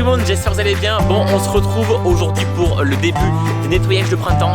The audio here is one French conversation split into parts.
le monde, j'espère que vous allez bien. Bon, on se retrouve aujourd'hui pour le début du nettoyage de printemps.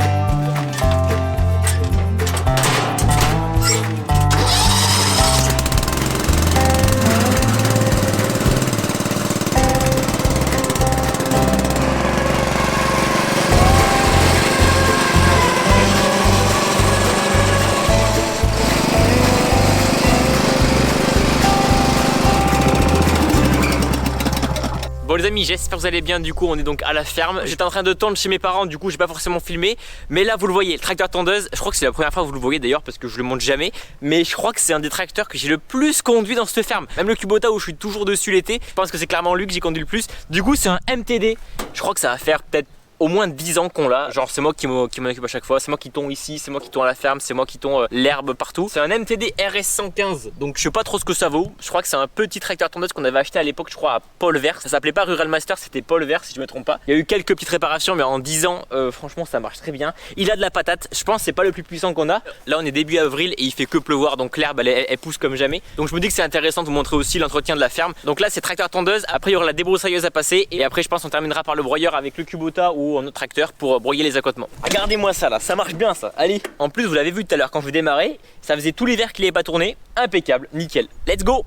Bon les amis, j'espère que vous allez bien. Du coup on est donc à la ferme. J'étais en train de tondre chez mes parents, du coup j'ai pas forcément filmé. Mais là vous le voyez, le tracteur tondeuse. Je crois que c'est la première fois que vous le voyez d'ailleurs, parce que je le monte jamais. Mais je crois que c'est un des tracteurs que j'ai le plus conduit dans cette ferme. Même le Kubota où je suis toujours dessus l'été, je pense que c'est clairement lui que j'ai conduit le plus. Du coup c'est un MTD. Je crois que ça va faire peut-être au moins 10 ans qu'on l'a. Genre c'est moi qui m'en occupe à chaque fois. C'est moi qui tonds ici, c'est moi qui tonds à la ferme, c'est moi qui tonds l'herbe partout. C'est un MTD RS115. Donc je sais pas trop ce que ça vaut. Je crois que c'est un petit tracteur tondeuse qu'on avait acheté à l'époque, je crois à Paul Vert. Ça s'appelait pas Rural Master, c'était Paul Vert si je me trompe pas. Il y a eu quelques petites réparations, mais en 10 ans franchement ça marche très bien. Il a de la patate. Je pense que c'est pas le plus puissant qu'on a. Là on est début avril et il fait que pleuvoir, donc l'herbe elle pousse comme jamais. Donc je me dis que c'est intéressant de vous montrer aussi l'entretien de la ferme. Donc là c'est tracteur tondeuse. Après il y aura la débroussailleuse à passer et après je pense qu'on terminera par le broyeur avec le Kubota ou un autre tracteur pour broyer les accotements. Regardez-moi ça là, ça marche bien ça. Allez, en plus vous l'avez vu tout à l'heure quand je démarrais, ça faisait tout l'hiver qu'il n'avait pas tourné. Impeccable, nickel. Let's go.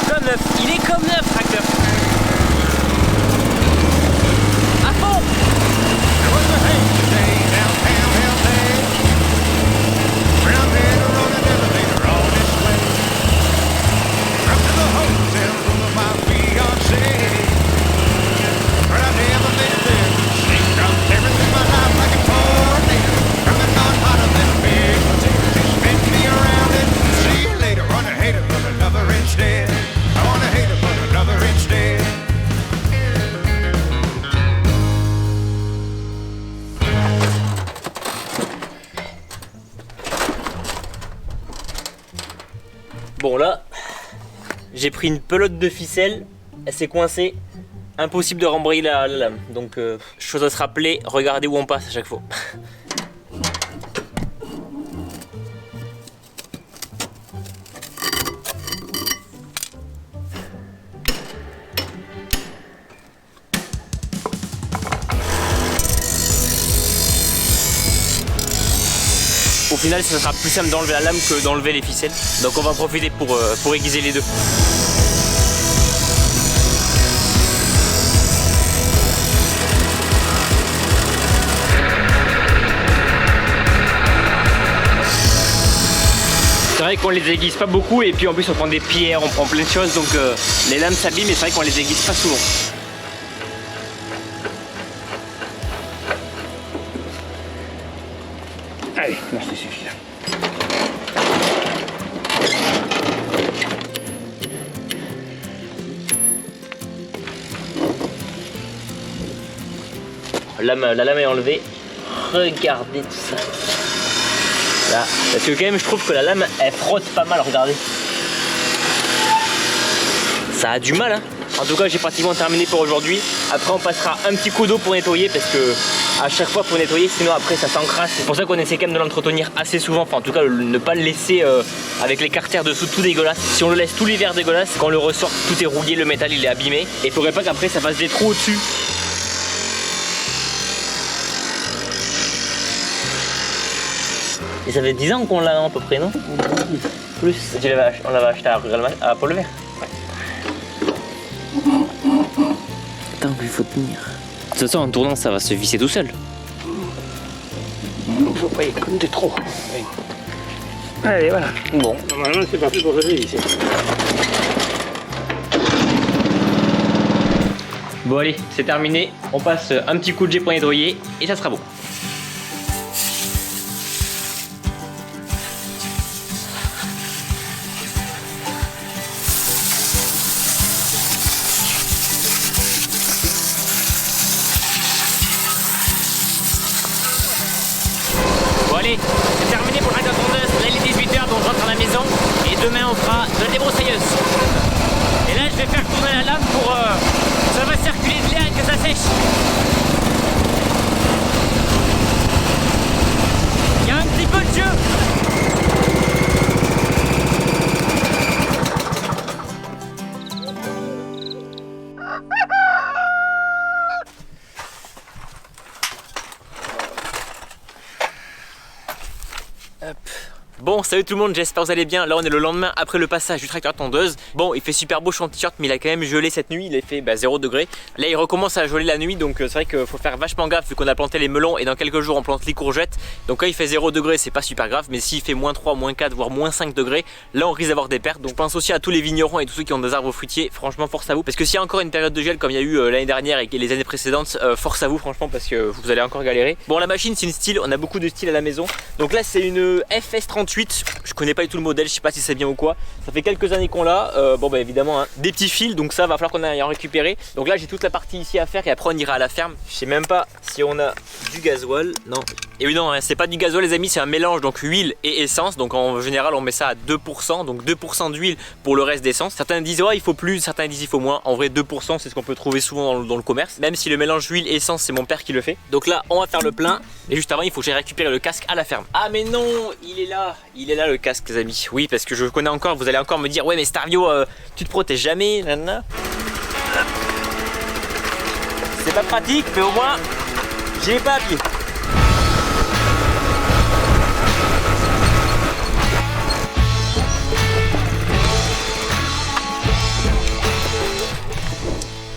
Comme neuf, il est comme neuf tracteur. À fond. Bon là, j'ai pris une pelote de ficelle, elle s'est coincée, impossible de rembrayer la lame. Donc chose à se rappeler, regardez où on passe à chaque fois. Au final, ça sera plus simple d'enlever la lame que d'enlever les ficelles. Donc on va en profiter pour aiguiser les deux. C'est vrai qu'on les aiguise pas beaucoup et puis en plus on prend des pierres, on prend plein de choses, donc les lames s'abîment, mais c'est vrai qu'on les aiguise pas souvent. Allez, là c'est suffisant. La lame est enlevée. Regardez tout ça. Là. Parce que quand même je trouve que la lame elle frotte pas mal, regardez. Ça a du mal hein. En tout cas j'ai pratiquement terminé pour aujourd'hui. Après on passera un petit coup d'eau pour nettoyer parce que à chaque fois pour nettoyer, sinon après ça s'encrasse. C'est pour ça qu'on essaie quand même de l'entretenir assez souvent. Enfin en tout cas ne pas le laisser avec les carters dessous tout dégueulasse. Si on le laisse tout l'hiver dégueulasse, quand on le ressort tout est rouillé, le métal il est abîmé. Et il faudrait pas qu'après ça fasse des trous au-dessus. Et ça fait 10 ans qu'on l'a à peu près, non? Plus. On l'avait acheté à Paul Vert. Attends, il faut tenir. De toute façon, en tournant, ça va se visser tout seul. Il faut pas y compter trop. Oui. Allez, voilà. Bon. Normalement, c'est parti pour se visser. Bon, allez, c'est terminé. On passe un petit coup de jet pour nettoyer et ça sera bon. Allez, c'est terminé pour le tracteur tondeuse. Là il est 18h donc je rentre à la maison et demain on fera de la débroussailleuse. Et là je vais faire tourner la lame pour ça va circuler de l'air et que ça sèche. Il y a un petit peu de jeu. Bon, salut tout le monde, j'espère que vous allez bien. Là on est le lendemain après le passage du tracteur tondeuse. Bon, il fait super beau, je suis en t-shirt, mais il a quand même gelé cette nuit. Il a fait 0 degré. Là il recommence à geler la nuit, donc c'est vrai qu'il faut faire vachement gaffe vu qu'on a planté les melons et dans quelques jours on plante les courgettes. Donc quand il fait 0 degré, c'est pas super grave, mais s'il fait -3, -4, voire -5 degrés, là on risque d'avoir des pertes. Donc je pense aussi à tous les vignerons et tous ceux qui ont des arbres fruitiers. Franchement, force à vous, parce que s'il y a encore une période de gel comme il y a eu l'année dernière et les années précédentes, force à vous franchement, parce que vous allez encore galérer. Bon, la machine c'est une style, on a beaucoup de styles à la maison. Donc là c'est une FS38, je connais pas du tout le modèle, je sais pas si c'est bien ou quoi. Ça fait quelques années qu'on l'a. Bon bah évidemment hein, des petits fils, donc ça va falloir qu'on aille en récupérer. Donc là j'ai toute la partie ici à faire et après on ira à la ferme. Je sais même pas si on a du gasoil, non. Et oui non, hein, c'est pas du gasoil les amis, c'est un mélange donc huile et essence. Donc en général on met ça à 2%, donc 2% d'huile pour le reste d'essence. Certains disent oh il faut plus, certains disent il faut moins. En vrai 2% c'est ce qu'on peut trouver souvent dans le commerce. Même si le mélange huile et essence c'est mon père qui le fait. Donc là on va faire le plein et juste avant il faut que j'aille récupérer le casque à la ferme. Ah mais non, il est là le casque les amis. Oui parce que je connais encore, vous allez encore me dire ouais mais Starvio tu te protèges jamais, nanana. C'est pas pratique mais au moins j'ai pas à pied.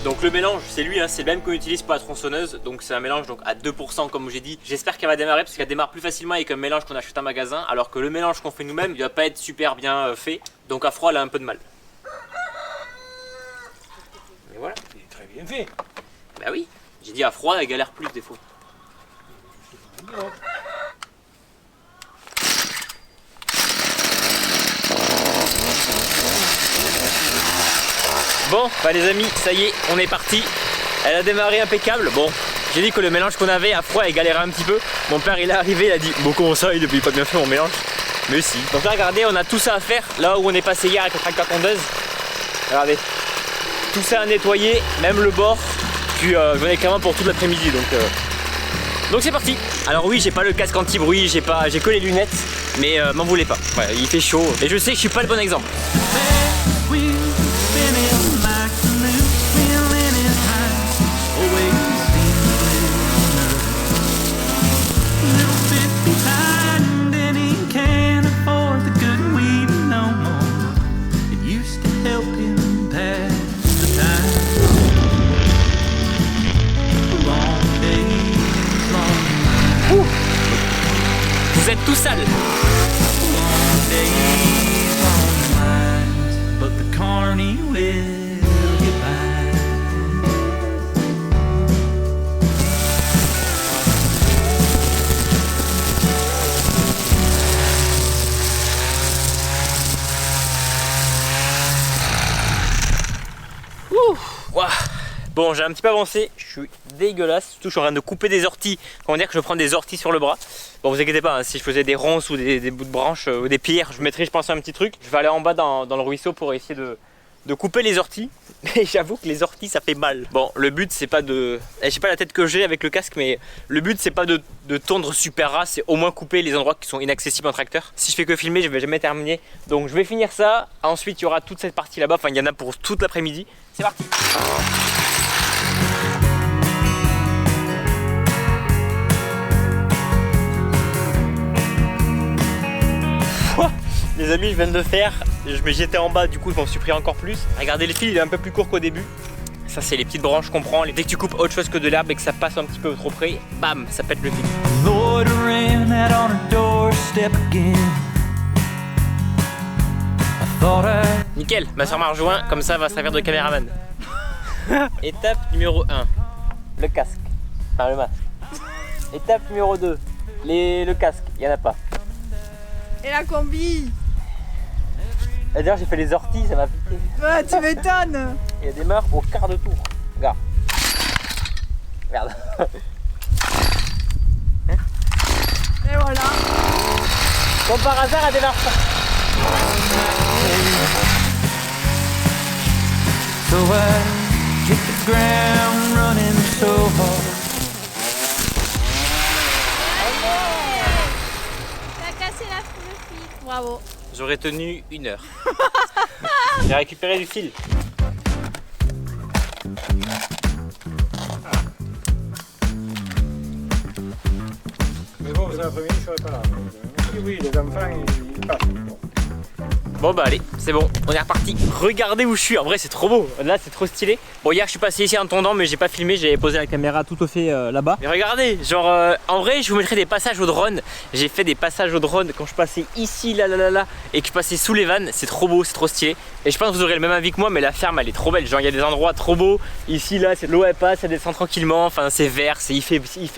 Donc le mélange c'est lui, hein, c'est le même qu'on utilise pour la tronçonneuse. Donc c'est un mélange donc à 2% comme j'ai dit. J'espère qu'elle va démarrer parce qu'elle démarre plus facilement avec un mélange qu'on achète en magasin. Alors que le mélange qu'on fait nous-mêmes il va pas être super bien fait. Donc à froid elle a un peu de mal. Mais voilà. Il est très bien fait. Bah oui, j'ai dit à froid elle galère plus des fois. Bon, bah les amis, ça y est, on est parti. Elle a démarré impeccable. Bon, j'ai dit que le mélange qu'on avait à froid, elle galérait un petit peu. Mon père, il est arrivé, il a dit bon, comment ça, il n'a pas bien fait mon mélange. Mais si. Donc là, regardez, on a tout ça à faire. Là où on est passé hier avec le tracteur tondeuse. Regardez, tout ça à nettoyer, même le bord. Puis j'en ai carrément pour toute l'après-midi. Donc c'est parti. Alors oui, j'ai pas le casque anti-bruit, j'ai que les lunettes. Mais m'en voulez pas. Ouais, il fait chaud. Et je sais que je suis pas le bon exemple. Vous êtes tout sale. Ouah. Bon, j'ai un petit peu avancé, je suis dégueulasse, surtout je suis en train de couper des orties, comment dire que je prends des orties sur le bras. Bon, vous inquiétez pas, hein, si je faisais des ronces ou des bouts de branches ou des pierres, je mettrais je pense un petit truc. Je vais aller en bas dans le ruisseau pour essayer de couper les orties, mais j'avoue que les orties ça fait mal. Bon, le but c'est pas de... Je sais pas la tête que j'ai avec le casque, mais le but c'est pas de tondre super ras, c'est au moins couper les endroits qui sont inaccessibles en tracteur. Si je fais que filmer, je vais jamais terminer. Donc je vais finir ça, ensuite il y aura toute cette partie là-bas, enfin il y en a pour toute l'après-midi. C'est parti. Les amis, je viens de le faire, mais j'étais en bas, du coup je m'en suis pris encore plus. Regardez, le fil il est un peu plus court qu'au début. Ça c'est les petites branches qu'on prend. Dès que tu coupes autre chose que de l'herbe et que ça passe un petit peu trop près, bam, ça pète le fil. Nickel, ma soeur m'a rejoint, comme ça elle va servir de caméraman. Étape numéro 1, le casque, enfin le masque. Étape numéro 2, le casque, il n'y en a pas. Et la combi? D'ailleurs j'ai fait les orties, ça m'a piqué. Ouais, tu m'étonnes. Il a démarre au quart de tour. Regarde. Regarde. Et voilà. Comme par hasard, elle démarre pas. So I hit the ground running so hard. T'as cassé le fil. Bravo. J'aurais tenu 1 heure. J'ai récupéré du fil. Mais bon, cet après-midi, je serai pas là. Oui, les enfants, ils passent. Bon bah allez, c'est bon, on est reparti. Regardez où je suis, en vrai c'est trop beau, là c'est trop stylé. Bon hier je suis passé ici en tendant mais j'ai pas filmé, j'ai posé la caméra tout au fait là-bas. Mais regardez, genre en vrai je vous mettrai des passages au drone. J'ai fait des passages au drone quand je passais ici, là et que je passais sous les vannes. C'est trop beau, c'est trop stylé. Et je pense que vous aurez le même avis que moi, mais la ferme elle est trop belle. Genre il y a des endroits trop beaux. Ici là c'est de l'eau elle passe, ça descend tranquillement. Enfin c'est vert,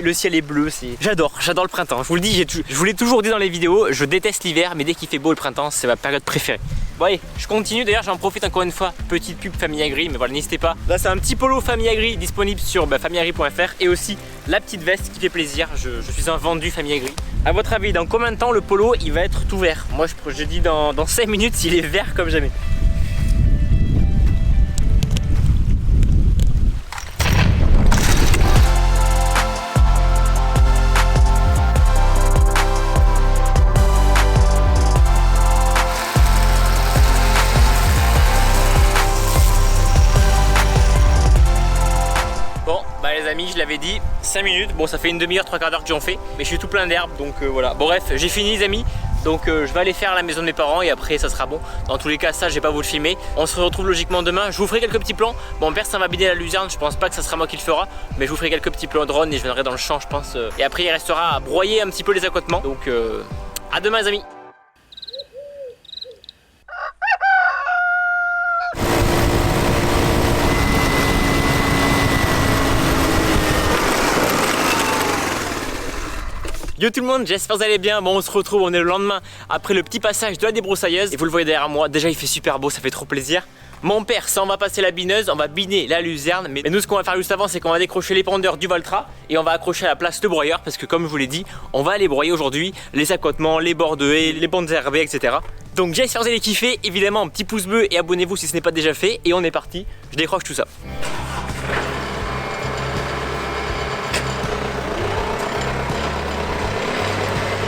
le ciel est bleu. J'adore le printemps. Je vous le dis, je vous l'ai toujours dit dans les vidéos, je déteste l'hiver, mais dès qu'il fait beau le printemps c'est ma période préférée. Bon allez, je continue, d'ailleurs j'en profite encore une fois, petite pub Famille Agri, mais voilà n'hésitez pas. Là c'est un petit polo Famille Agri disponible sur familleagri.fr et aussi la petite veste qui fait plaisir, je suis un vendu Famille Agri. A votre avis, dans combien de temps le polo il va être tout vert? Moi je dis dans 5 minutes s'il est vert comme jamais. Je l'avais dit, 5 minutes, bon ça fait une demi-heure, 3/4 d'heure que j'en fais, mais je suis tout plein d'herbe donc voilà. Bon bref, j'ai fini les amis, donc je vais aller faire à la maison de mes parents et après ça sera bon. Dans tous les cas ça je vais pas vous le filmer, on se retrouve logiquement demain, je vous ferai quelques petits plans. Bon père ça va bider la luzerne, je pense pas que ça sera moi qui le fera, mais je vous ferai quelques petits plans drone et je viendrai dans le champ je pense. Et après il restera à broyer un petit peu les accotements, donc à demain les amis. Yo tout le monde, j'espère que vous allez bien. Bon on se retrouve, on est le lendemain après le petit passage de la débroussailleuse. Et vous le voyez derrière moi, déjà il fait super beau, ça fait trop plaisir. Mon père, ça on va passer la bineuse, on va biner la luzerne. Mais nous ce qu'on va faire juste avant c'est qu'on va décrocher l'épandeur du Valtra. Et on va accrocher à la place le broyeur. Parce que comme je vous l'ai dit, on va aller broyer aujourd'hui les accotements, les bords de haies, les bandes herbées, etc. Donc j'espère que vous allez kiffer. Évidemment un petit pouce bleu et abonnez-vous si ce n'est pas déjà fait. Et on est parti, je décroche tout ça.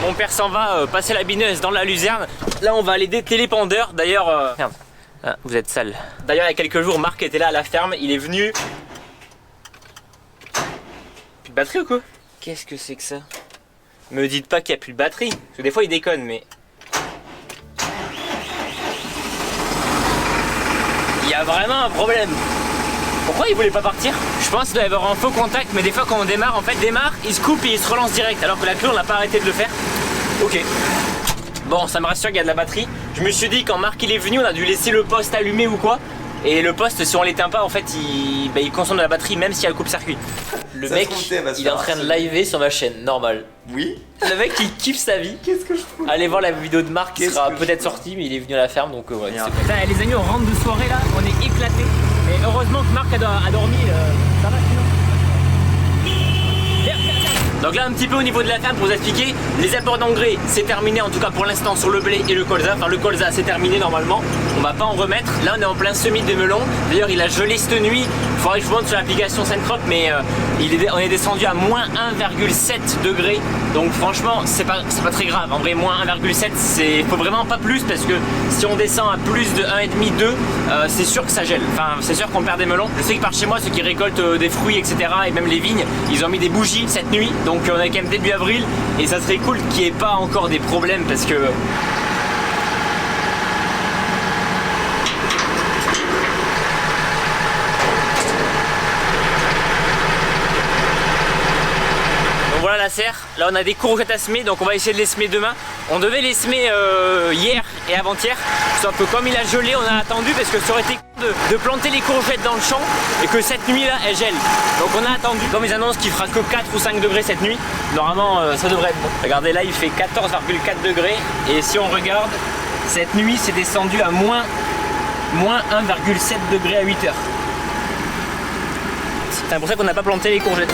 Mon père s'en va passer la bineuse dans la luzerne. Là on va aller dételer l'épandeur. D'ailleurs merde, ah, vous êtes sale. D'ailleurs il y a quelques jours Marc était là à la ferme. Il est venu. Plus de batterie ou quoi? Qu'est-ce que c'est que ça? Me dites pas qu'il n'y a plus de batterie. Parce que des fois il déconne mais il y a vraiment un problème. Pourquoi il voulait pas partir? Je pense qu'il doit y avoir un faux contact, mais des fois quand on démarre, en fait démarre, il se coupe et il se relance direct, alors que la clé on n'a pas arrêté de le faire. Ok. Bon, ça me rassure qu'il y a de la batterie. Je me suis dit quand Marc il est venu, on a dû laisser le poste allumé ou quoi. Et le poste, si on l'éteint pas, en fait, il consomme de la batterie même s'il y a le coupe-circuit. Le mec, il est en train de liver sur ma chaîne, normal. Oui. Le mec, il kiffe sa vie. Qu'est-ce que je fous? Allez voir la vidéo de Marc qui sera peut-être sortie, mais il est venu à la ferme, donc ouais. Les amis, on rentre de soirée là, on est éclatés. Mais heureusement que Marc a dormi, ça va sinon. Donc là un petit peu au niveau de la ferme pour vous expliquer, les apports d'engrais c'est terminé en tout cas pour l'instant sur le blé et le colza. Enfin le colza c'est terminé normalement, on va pas en remettre. Là on est en plein semis de melons. D'ailleurs il a gelé cette nuit, il faudrait que je vous montre sur l'application Syncrop, mais on est descendu à moins 1,7 degrés. Donc franchement c'est pas très grave. En vrai moins 1,7 c'est faut vraiment pas plus, parce que si on descend à plus de 1,5, 2 c'est sûr que ça gèle. Enfin c'est sûr qu'on perd des melons. Je sais que par chez moi ceux qui récoltent des fruits etc et même les vignes, ils ont mis des bougies cette nuit. Donc on est quand même début avril et ça serait cool qu'il n'y ait pas encore des problèmes parce que... Donc voilà la serre, là on a des courgettes à semer, donc on va essayer de les semer demain. On devait les semer hier et avant-hier, sauf que comme il a gelé on a attendu parce que ça aurait été de planter les courgettes dans le champ et que cette nuit là elle gèle. Donc on a attendu, comme ils annoncent qu'il fera que 4 ou 5 degrés cette nuit, normalement ça devrait être bon. Regardez là il fait 14,4 degrés et si on regarde, cette nuit c'est descendu à moins 1,7 degrés à 8 heures. C'est pour ça qu'on n'a pas planté les courgettes.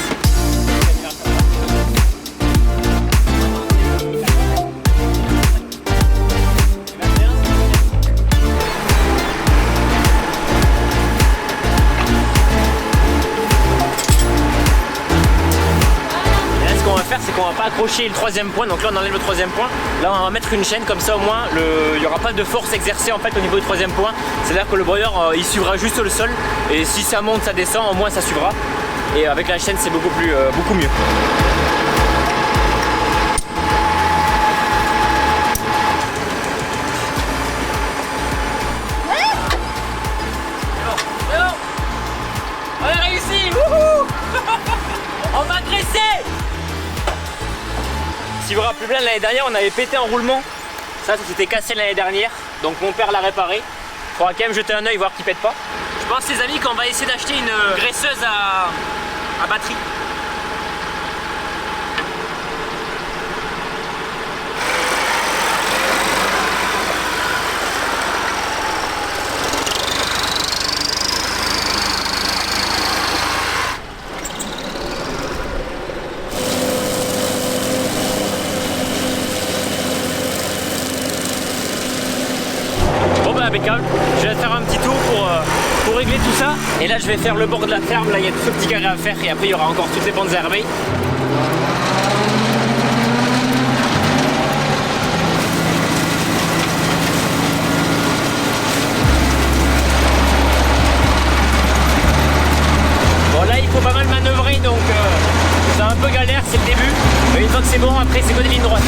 C'est qu'on va pas accrocher le troisième point, donc là on enlève le troisième point. Là on va mettre une chaîne comme ça, au moins il n'y aura pas de force exercée en fait au niveau du troisième point. C'est à dire que le broyeur il suivra juste le sol et si ça monte ça descend, au moins ça suivra. Et avec la chaîne c'est beaucoup mieux. On m'a agressé. Si vous vous rappelez bien, l'année dernière, on avait pété un roulement. Ça s'était cassé l'année dernière. Donc mon père l'a réparé. Il faudra quand même jeter un œil, voir qu'il pète pas. Je pense, les amis, qu'on va essayer d'acheter une graisseuse à batterie. Impeccable. Je vais faire un petit tour pour régler tout ça. Et là je vais faire le bord de la ferme. Là il y a tout ce petit carré à faire et après il y aura encore toutes les bandes herbées. Bon là il faut pas mal manœuvrer donc c'est un peu galère, c'est le début. Mais une fois que c'est bon après c'est que des lignes droites.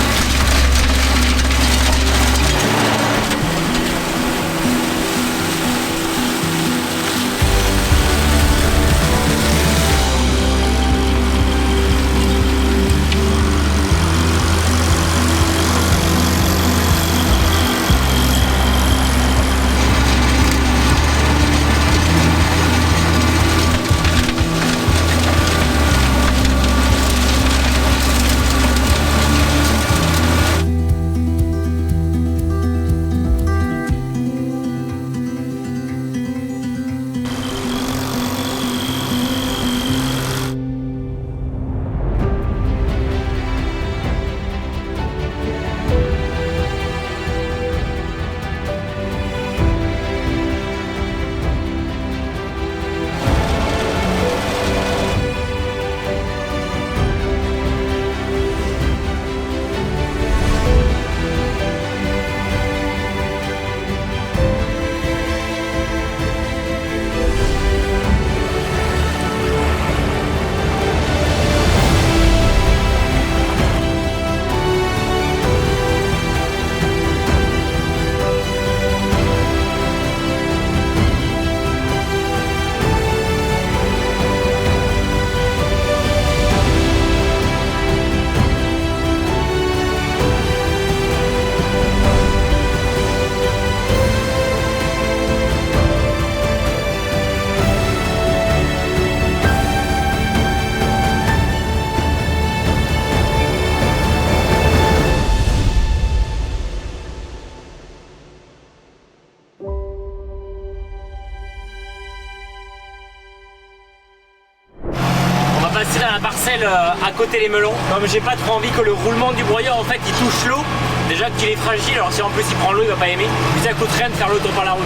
Passer dans la parcelle à côté les melons. Comme j'ai pas trop envie que le roulement du broyeur en fait il touche l'eau, déjà qu'il est fragile, alors si en plus il prend l'eau il va pas aimer. Puis ça coûte rien de faire l'auto par la route.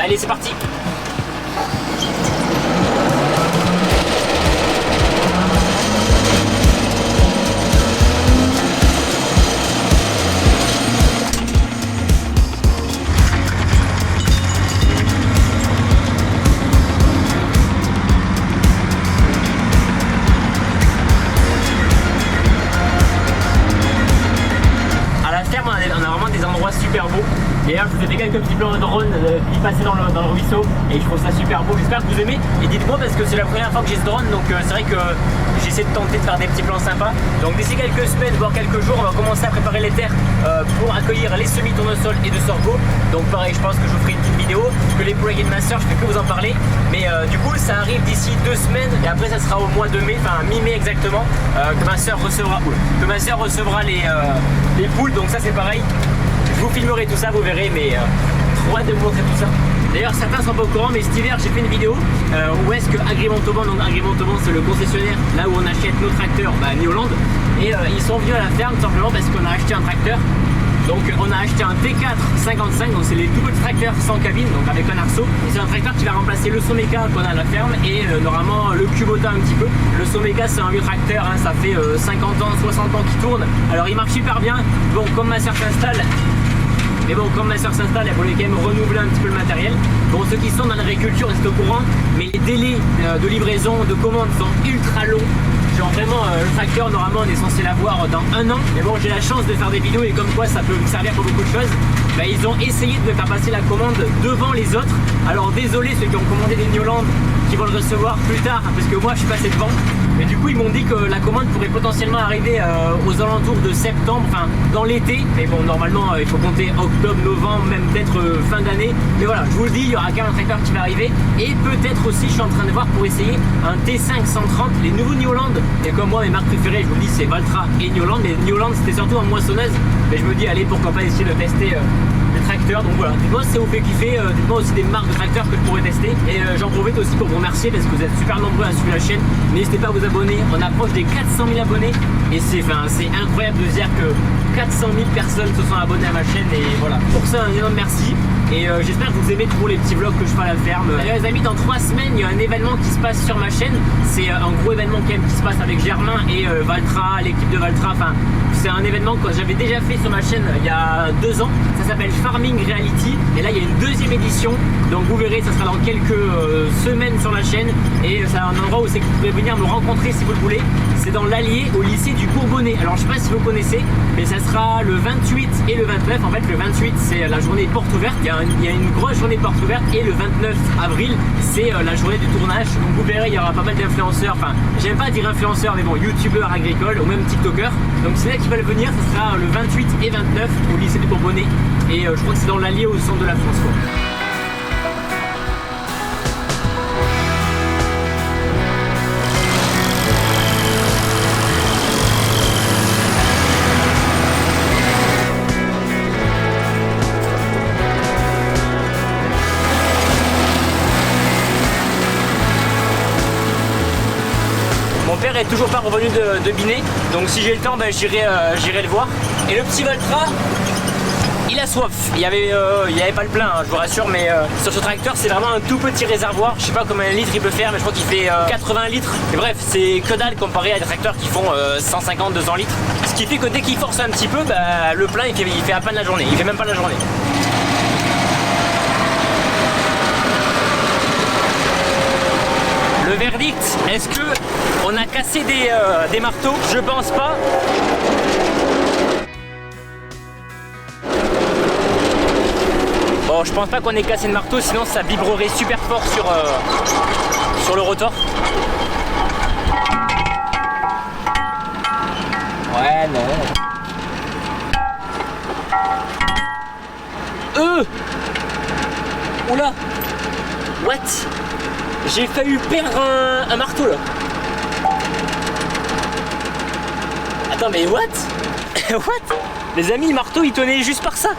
Allez c'est parti. Super beau. D'ailleurs je vous ai fait quelques petits plans de drone qui passaient dans le ruisseau et je trouve ça super beau. J'espère que vous aimez et dites-moi parce que c'est la première fois que j'ai ce drone donc c'est vrai que j'essaie de tenter de faire des petits plans sympas. Donc d'ici quelques semaines voire quelques jours on va commencer à préparer les terres pour accueillir les semis tournesol et de sorgho. Donc pareil je pense que je vous ferai une petite vidéo parce que les poulaillers de ma soeur je peux que vous en parler. Mais du coup ça arrive d'ici 2 semaines et après ça sera au mois de mai, enfin mi-mai exactement que ma soeur recevra les poules. Donc ça c'est pareil. Je vous filmerai tout ça, vous verrez, mais trop hâte de vous montrer tout ça. D'ailleurs, certains sont pas au courant, mais cet hiver, j'ai fait une vidéo où est-ce que Agri-Montauban, donc Agri-Montauban, c'est le concessionnaire là où on achète nos tracteurs, New-Hollande, et ils sont venus à la ferme tout simplement parce qu'on a acheté un tracteur. Donc on a acheté un T4 55, donc c'est les tout petits tracteurs sans cabine, donc avec un arceau. Et c'est un tracteur qui va remplacer le Someka qu'on a à la ferme et normalement le Kubota un petit peu. Le Someka c'est un vieux tracteur, hein, ça fait 50 ans, 60 ans qu'il tourne. Alors il marche super bien. Bon, comme ma soeur s'installe, mais bon, comme ma soeur s'installe, elle voulait quand même renouveler un petit peu le matériel. Bon, ceux qui sont dans l'agriculture restent au courant, mais les délais de livraison, de commande sont ultra longs. Genre vraiment, le tracteur, normalement, on est censé l'avoir dans 1 an. Mais bon, j'ai la chance de faire des vidéos et comme quoi ça peut me servir pour beaucoup de choses. bah, ils ont essayé de me faire passer la commande devant les autres. Alors désolé ceux qui ont commandé des Newland qui vont le recevoir plus tard parce que moi je suis passé devant. Mais du coup ils m'ont dit que la commande pourrait potentiellement arriver aux alentours de septembre, enfin dans l'été. Mais bon normalement il faut compter octobre, novembre, même peut-être fin d'année. Mais voilà, je vous le dis, il y aura quand même un tracteur qui va arriver. Et peut-être aussi je suis en train de voir pour essayer un T5 130, les nouveaux Newland. Et comme moi mes marques préférées, je vous le dis, c'est Valtra et Newland. Mais Newland c'était surtout en moissonneuse. Mais je me dis allez pourquoi pas essayer de tester des tracteurs. Donc voilà, dites-moi si ça vous fait kiffer, dites-moi aussi des marques de tracteurs que je pourrais tester. Et j'en profite aussi pour vous remercier parce que vous êtes super nombreux à suivre la chaîne. N'hésitez pas à vous abonner, on approche des 400 000 abonnés. Et c'est incroyable de se dire que 400 000 personnes se sont abonnées à ma chaîne. Et voilà, pour ça un énorme merci. Et j'espère que vous aimez trop les petits vlogs que je fais à la ferme. Les amis, dans 3 semaines, il y a un événement qui se passe sur ma chaîne. C'est un gros événement quand même qui se passe avec Germain et Valtra, l'équipe de Valtra. Enfin, c'est un événement que j'avais déjà fait sur ma chaîne il y a 2 ans. Ça s'appelle Farming Reality. Et là, il y a une 2e édition. Donc vous verrez, ça sera dans quelques semaines sur la chaîne. Et c'est un endroit où c'est que vous pouvez venir me rencontrer si vous le voulez. C'est dans l'Allier au lycée du Bourbonnais. Alors je sais pas si vous connaissez, mais ça sera le 28 et le 29. En fait, le 28 c'est la journée porte ouverte. Il y a une grosse journée porte ouverte. Et le 29 avril c'est la journée du tournage. Donc vous verrez, il y aura pas mal d'influenceurs. Enfin, j'aime pas dire influenceurs, mais bon, youtubeurs agricoles ou même tiktokers. Donc c'est là qui veulent venir. Ça sera le 28 et 29 au lycée du Bourbonnais. Et je crois que c'est dans l'Allier au centre de la France, quoi. Mon père est toujours pas revenu de Binet, donc si j'ai le temps, ben, j'irai le voir. Et le petit Valtra, il a soif. Il y avait pas le plein, hein, je vous rassure, mais sur ce tracteur, c'est vraiment un tout petit réservoir. Je sais pas combien de litres il peut faire, mais je crois qu'il fait 80 litres. Et bref, c'est que dalle comparé à des tracteurs qui font 150-200 litres. Ce qui fait que dès qu'il force un petit peu, bah, le plein il fait à peine la journée. Il fait même pas la journée. Le verdict, est-ce que on a cassé des marteaux? Je pense pas. Bon, je pense pas qu'on ait cassé de marteau, sinon ça vibrerait super fort sur le rotor. Ouais, non. Oula. What? J'ai failli perdre un marteau là. Attends, mais what? What? Les amis, le marteau il tenait juste par ça.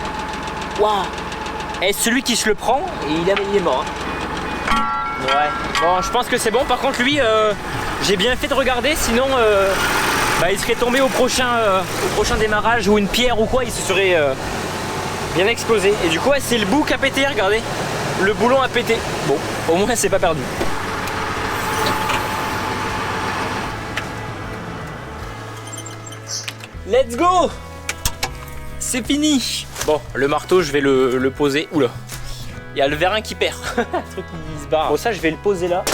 Waouh. Et celui qui se le prend, il est mort. Ouais. Bon, je pense que c'est bon. Par contre, lui, j'ai bien fait de regarder, sinon bah, il serait tombé au prochain démarrage ou une pierre ou quoi, il se serait bien explosé. Et du coup, ouais, c'est le bout qui a pété, regardez. Le boulon a pété. Bon, au moins c'est pas perdu. Let's go! C'est fini! Bon, le marteau, je vais le poser. Oula! Il y a le vérin qui perd. Le truc qui se barre. Bon, ça, je vais le poser là.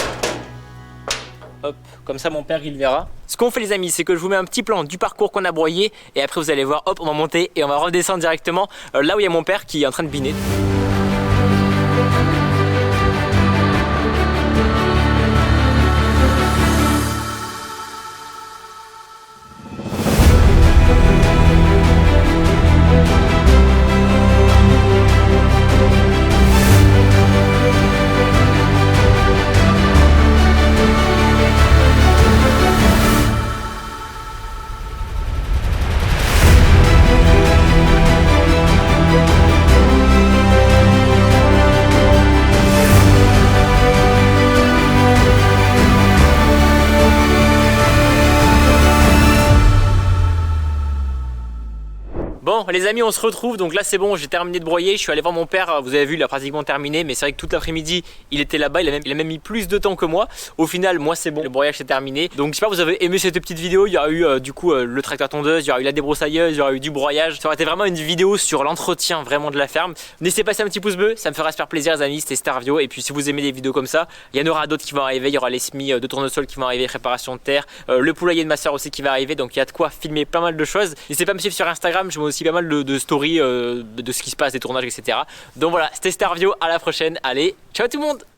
Hop, comme ça mon père il verra. Ce qu'on fait les amis, c'est que je vous mets un petit plan du parcours qu'on a broyé. Et après vous allez voir, hop, on va monter et on va redescendre directement là où il y a mon père qui est en train de biner. Bon les amis, on se retrouve, donc là c'est bon, j'ai terminé de broyer, je suis allé voir mon père, vous avez vu, il a pratiquement terminé, mais c'est vrai que toute l'après-midi il était là-bas, il a même mis plus de temps que moi. Au final moi c'est bon, le broyage c'est terminé. Donc j'espère que vous avez aimé cette petite vidéo. Il y aura eu du coup le tracteur tondeuse, il y aura eu la débroussailleuse, il y aura eu du broyage. Ça aurait été vraiment une vidéo sur l'entretien vraiment de la ferme. N'hésitez pas à passer un petit pouce bleu, ça me fera super plaisir les amis, c'était Starvio. Et puis si vous aimez des vidéos comme ça, il y en aura d'autres qui vont arriver, il y aura les semis de tournesol qui vont arriver, préparation de terre, le poulailler de ma soeur aussi qui va arriver, donc il y a de quoi filmer pas mal de choses. N'hésitez pas à me suivre sur Instagram, je mets aussi pas mal mal de stories de ce qui se passe, des tournages, etc. Donc voilà, c'était Starvio, à la prochaine. Allez, ciao tout le monde!